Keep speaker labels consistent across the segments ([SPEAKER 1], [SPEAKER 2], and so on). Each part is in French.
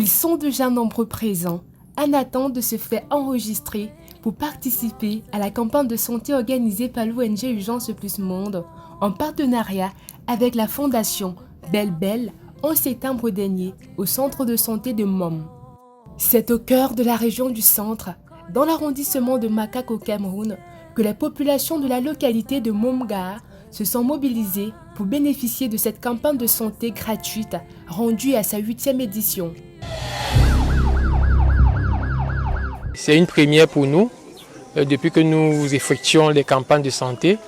[SPEAKER 1] Ils sont déjà nombreux présents en attente de se faire enregistrer pour participer à la campagne de santé organisée par l'ONG Urgence Plus Monde en partenariat avec la Fondation Belle Belle en septembre dernier au centre de santé de Mom. C'est au cœur de la région du centre, dans l'arrondissement de Makak au Cameroun, que les populations de la localité de Momga se sont mobilisées pour bénéficier de cette campagne de santé gratuite rendue à sa 8e édition.
[SPEAKER 2] C'est une première pour nous, depuis que nous effectuons les campagnes de santé,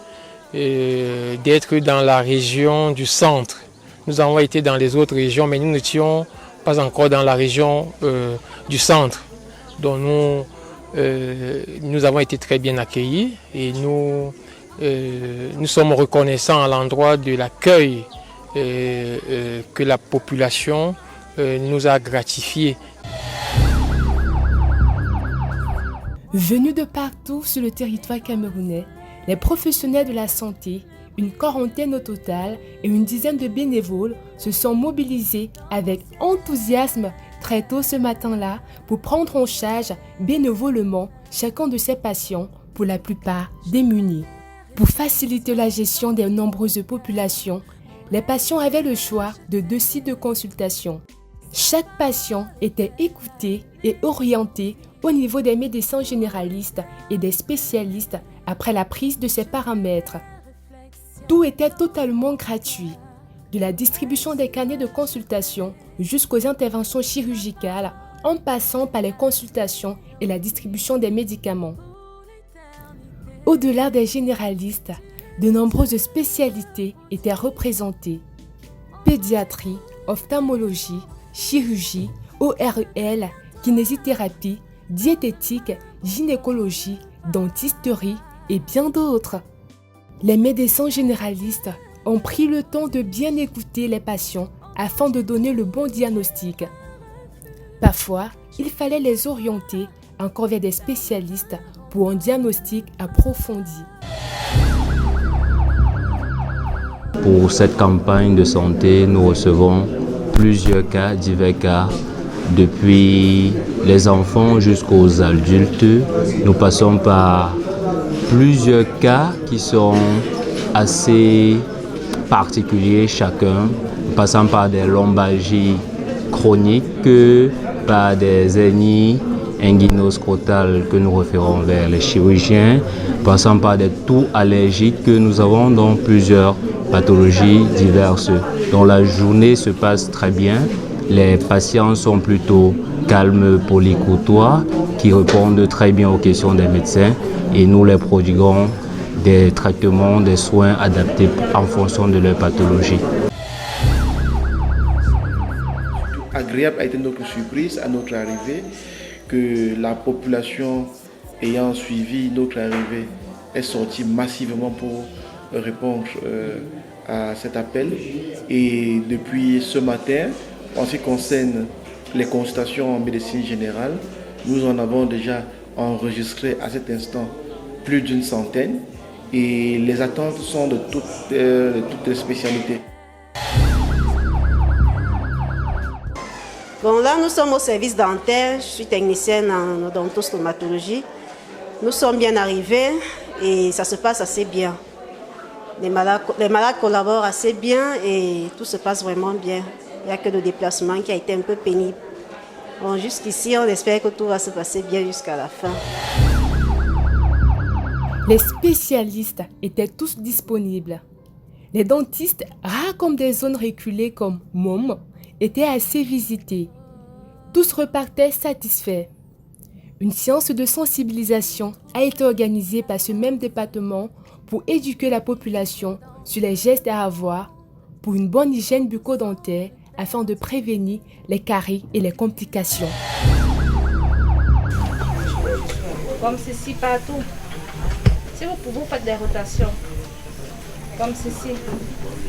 [SPEAKER 2] d'être dans la région du centre. Nous avons été dans les autres régions, mais nous n'étions pas encore dans la région du centre. Donc nous avons été très bien accueillis et nous sommes reconnaissants à l'endroit de l'accueil que la population nous a gratifié.
[SPEAKER 1] Venus de partout sur le territoire camerounais, les professionnels de la santé, une quarantaine au total et une dizaine de bénévoles se sont mobilisés avec enthousiasme très tôt ce matin-là pour prendre en charge bénévolement chacun de ces patients, pour la plupart démunis. Pour faciliter la gestion des nombreuses populations, les patients avaient le choix de 2 sites de consultation. Chaque patient était écouté et orienté au niveau des médecins généralistes et des spécialistes après la prise de ces paramètres. Tout était totalement gratuit, de la distribution des carnets de consultation jusqu'aux interventions chirurgicales, en passant par les consultations et la distribution des médicaments. Au-delà des généralistes, de nombreuses spécialités étaient représentées. Pédiatrie, ophtalmologie, chirurgie, ORL, kinésithérapie, diététique, gynécologie, dentisterie et bien d'autres. Les médecins généralistes ont pris le temps de bien écouter les patients afin de donner le bon diagnostic. Parfois, il fallait les orienter encore vers des spécialistes pour un diagnostic approfondi.
[SPEAKER 3] Pour cette campagne de santé, nous recevons plusieurs cas, divers cas, depuis les enfants jusqu'aux adultes. Nous passons par plusieurs cas qui sont assez particuliers chacun, passant par des lombalgies chroniques, par des hernies inguinoscrotales que nous référons vers les chirurgiens, passant par des toux allergiques que nous avons dans plusieurs pathologies diverses. Donc la journée se passe très bien. Les patients sont plutôt calmes, polis, courtois, qui répondent très bien aux questions des médecins et nous les prodiguons des traitements, des soins adaptés en fonction de leur pathologie.
[SPEAKER 4] Agréable a été notre surprise à notre arrivée, que la population ayant suivi notre arrivée est sortie massivement pour répondre à cet appel. Et depuis ce matin, en ce qui concerne les consultations en médecine générale, nous en avons déjà enregistré à cet instant plus d'une centaine et les attentes sont de toutes les spécialités.
[SPEAKER 5] Bon, là, nous sommes au service dentaire. Je suis technicienne en odontostomatologie. Nous sommes bien arrivés et ça se passe assez bien. Les malades collaborent assez bien et tout se passe vraiment bien. Il n'y a que le déplacement qui a été un peu pénible. Bon, jusqu'ici, on espère que tout va se passer bien jusqu'à la fin.
[SPEAKER 1] Les spécialistes étaient tous disponibles. Les dentistes, rares comme des zones reculées comme Mom, étaient assez visités. Tous repartaient satisfaits. Une séance de sensibilisation a été organisée par ce même département pour éduquer la population sur les gestes à avoir pour une bonne hygiène bucco-dentaire afin de prévenir les caries et les complications.
[SPEAKER 6] Comme ceci partout. Si vous pouvez, vous faites des rotations. Comme ceci.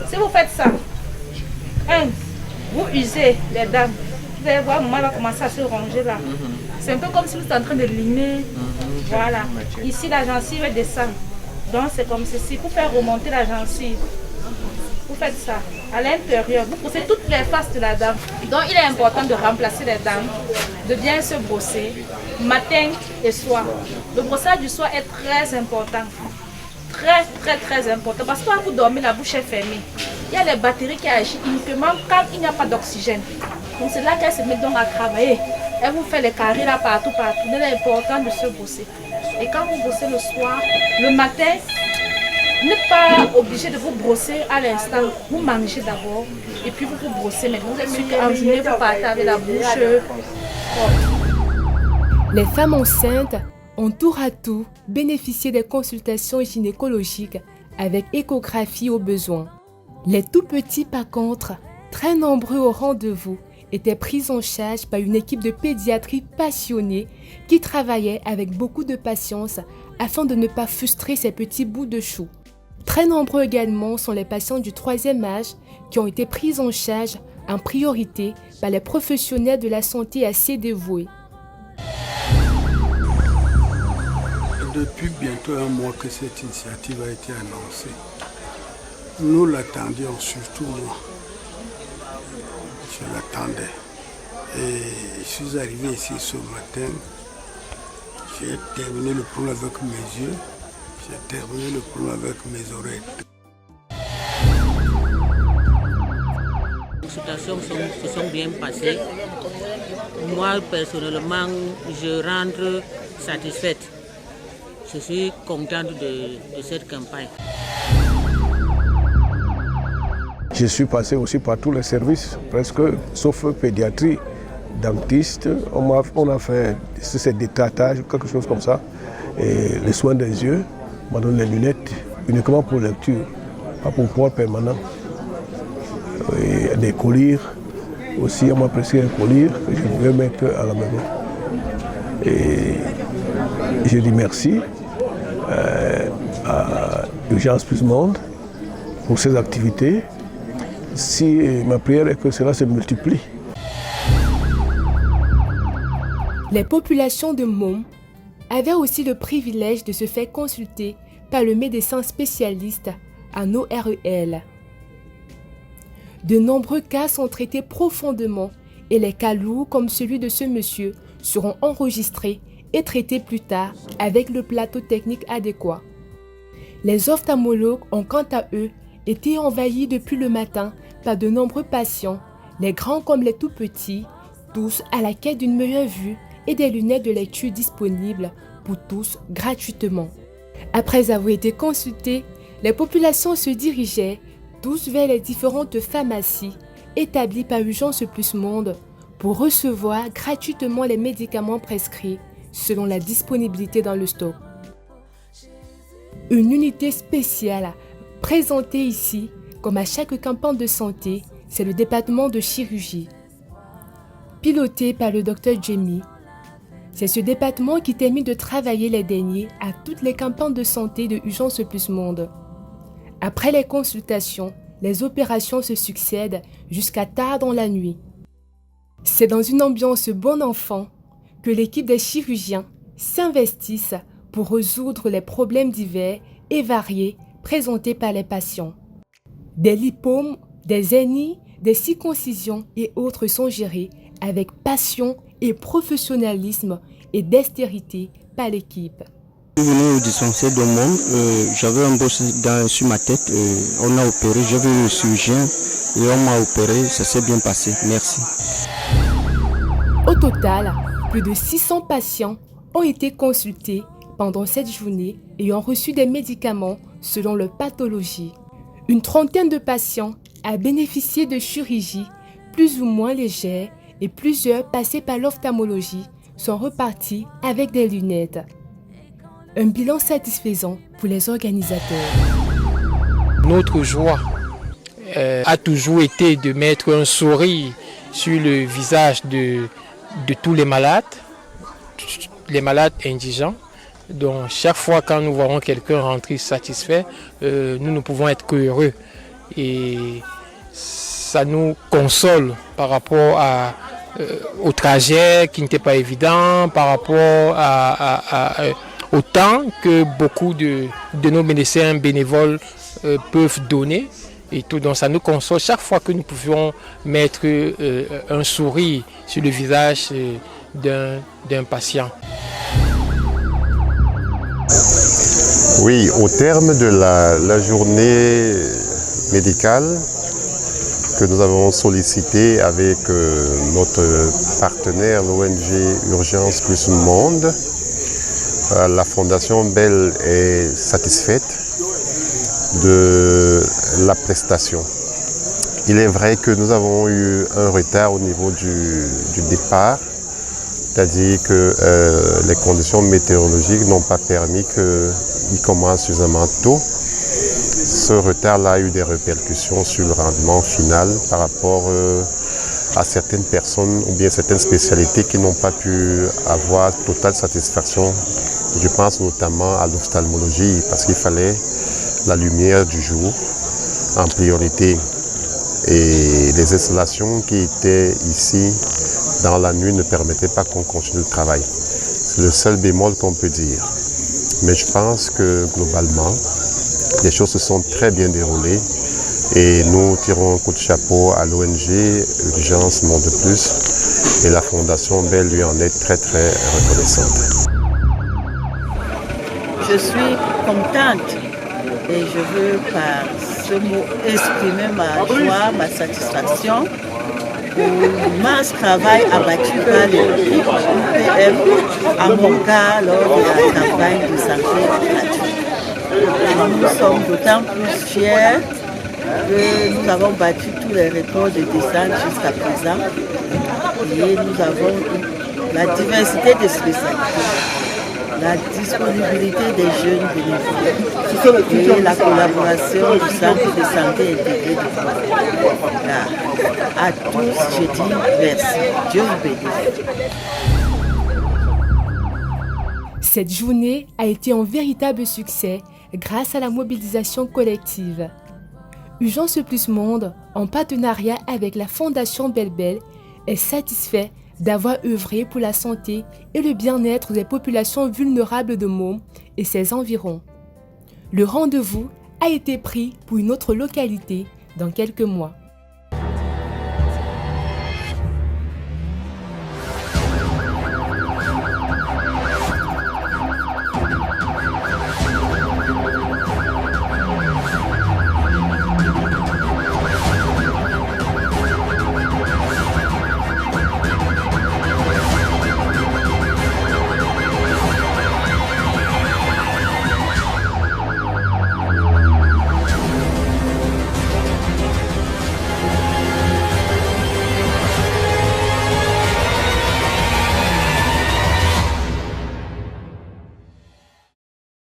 [SPEAKER 6] Si vous faites ça, vous usez les dents. Vous allez voir, maman va commencer à se ronger là. C'est un peu comme si vous êtes en train de limer. Voilà. Ici, la gencive descend. Donc, c'est comme ceci. Pour faire remonter la gencive. vous faites ça. À l'intérieur, vous brossez toutes les faces de la dent. Donc il est important de remplacer les dents, de bien se brosser, matin et soir. Le brossage du soir est très important. Très important. Parce que quand vous dormez, la bouche est fermée. Il y a les bactéries qui agissent uniquement quand il n'y a pas d'oxygène. Donc c'est là qu'elle se met donc à travailler. Elle vous fait les carrés là partout. Il est important de se brosser. Et quand vous brossez le soir, le matin, n'êtes pas obligé de vous brosser à l'instant. Vous mangez d'abord et puis vous vous brossez. Mais vous êtes sûr qu'en journée, vous partez avec la bouche propre.
[SPEAKER 1] Les femmes enceintes ont tour à tour bénéficié des consultations gynécologiques avec échographie au besoin. Les tout petits, par contre, très nombreux au rendez-vous, étaient pris en charge par une équipe de pédiatrie passionnée qui travaillait avec beaucoup de patience afin de ne pas frustrer ces petits bouts de chou. Très nombreux également sont les patients du 3e âge qui ont été pris en charge en priorité par les professionnels de la santé assez dévoués.
[SPEAKER 7] Depuis bientôt un mois que cette initiative a été annoncée, nous l'attendions, surtout moi. Je l'attendais. Et je suis arrivé ici ce matin. J'ai terminé le problème avec mes yeux. J'ai terminé le problème avec mes oreilles.
[SPEAKER 8] Les consultations se sont bien passées. Moi, personnellement, je rentre satisfaite. Je suis contente de cette campagne.
[SPEAKER 9] Je suis passé aussi par tous les services, presque, sauf pédiatrie, dentiste. On a fait ces détartages, quelque chose comme ça. Et les soins des yeux, on m'a donné les lunettes, uniquement pour lecture, pas pour port permanent. Et des colliers, aussi on m'a prescrit un collier que je pouvais mettre à la maison. Et je dis merci à Urgence Plus Monde pour ces activités. Si ma prière est que cela se multiplie.
[SPEAKER 1] Les populations de Mom avaient aussi le privilège de se faire consulter par le médecin spécialiste en ORL. De nombreux cas sont traités profondément et les cas lourds comme celui de ce monsieur seront enregistrés et traités plus tard avec le plateau technique adéquat. Les ophtalmologues ont quant à eux été envahis depuis le matin par de nombreux patients, les grands comme les tout petits, tous à la quête d'une meilleure vue et des lunettes de lecture disponibles pour tous gratuitement. Après avoir été consultés, les populations se dirigeaient tous vers les différentes pharmacies établies par Urgence Plus Monde pour recevoir gratuitement les médicaments prescrits selon la disponibilité dans le stock. Une unité spéciale présentée ici, comme à chaque campagne de santé, c'est le département de chirurgie. Piloté par le Dr Jamie, c'est ce département qui termine de travailler les derniers à toutes les campagnes de santé de Urgence Plus Monde. Après les consultations, les opérations se succèdent jusqu'à tard dans la nuit. C'est dans une ambiance bon enfant que l'équipe des chirurgiens s'investissent pour résoudre les problèmes divers et variés présentés par les patients. Des lipomes, des hernies, des circoncisions et autres sont gérés avec passion et professionnalisme et dextérité par l'équipe.
[SPEAKER 10] Je suis venu au dispensaire de Mom, j'avais un boss sur ma tête, on a opéré, j'ai vu le chirurgien et on m'a opéré, ça s'est bien passé, merci.
[SPEAKER 1] Au total, plus de 600 patients ont été consultés pendant cette journée et ont reçu des médicaments selon leur pathologie. Une trentaine de patients a bénéficié de chirurgie plus ou moins légère et plusieurs passés par l'ophtalmologie sont repartis avec des lunettes. Un bilan satisfaisant pour les organisateurs.
[SPEAKER 2] Notre joie a toujours été de mettre un sourire sur le visage de tous les malades indigents. Donc chaque fois quand nous voyons quelqu'un rentrer satisfait, nous ne pouvons être qu'heureux. Et ça nous console par rapport au trajet qui n'était pas évident, par rapport au temps que beaucoup de nos médecins bénévoles peuvent donner. et tout. Donc ça nous console chaque fois que nous pouvions mettre un sourire sur le visage d'un patient.
[SPEAKER 11] Oui, au terme de la journée médicale que nous avons sollicitée avec notre partenaire, l'ONG Urgence Plus Monde, la Fondation Bell est satisfaite de la prestation. Il est vrai que nous avons eu un retard au niveau du départ, c'est-à-dire que les conditions météorologiques n'ont pas permis qu'il commence suffisamment tôt. Ce retard-là a eu des répercussions sur le rendement final par rapport à certaines personnes ou bien certaines spécialités qui n'ont pas pu avoir totale satisfaction. Je pense notamment à l'ophtalmologie parce qu'il fallait la lumière du jour en priorité. Et les installations qui étaient ici dans la nuit ne permettaient pas qu'on continue le travail. C'est le seul bémol qu'on peut dire. Mais je pense que globalement, les choses se sont très bien déroulées et nous tirons un coup de chapeau à l'ONG Urgence Monde Plus et la Fondation Bell lui en est très très reconnaissante.
[SPEAKER 12] Je suis contente et je veux par ce mot exprimer ma joie, ma satisfaction pour l'immense travail abattu par l'équipe UPM à Monga lors de la campagne de santé gratuite. Nous sommes d'autant plus fiers que nous avons battu tous les records de descente jusqu'à présent et nous avons la diversité des spécialités, la disponibilité des jeunes bénévoles et la collaboration du centre de santé intégré de Voilà. À tous, je dis merci. Dieu vous bénisse.
[SPEAKER 1] Cette journée a été un véritable succès grâce à la mobilisation collective. Urgence Plus Monde, en partenariat avec la Fondation Bell, est satisfait d'avoir œuvré pour la santé et le bien-être des populations vulnérables de Môme et ses environs. Le rendez-vous a été pris pour une autre localité dans quelques mois.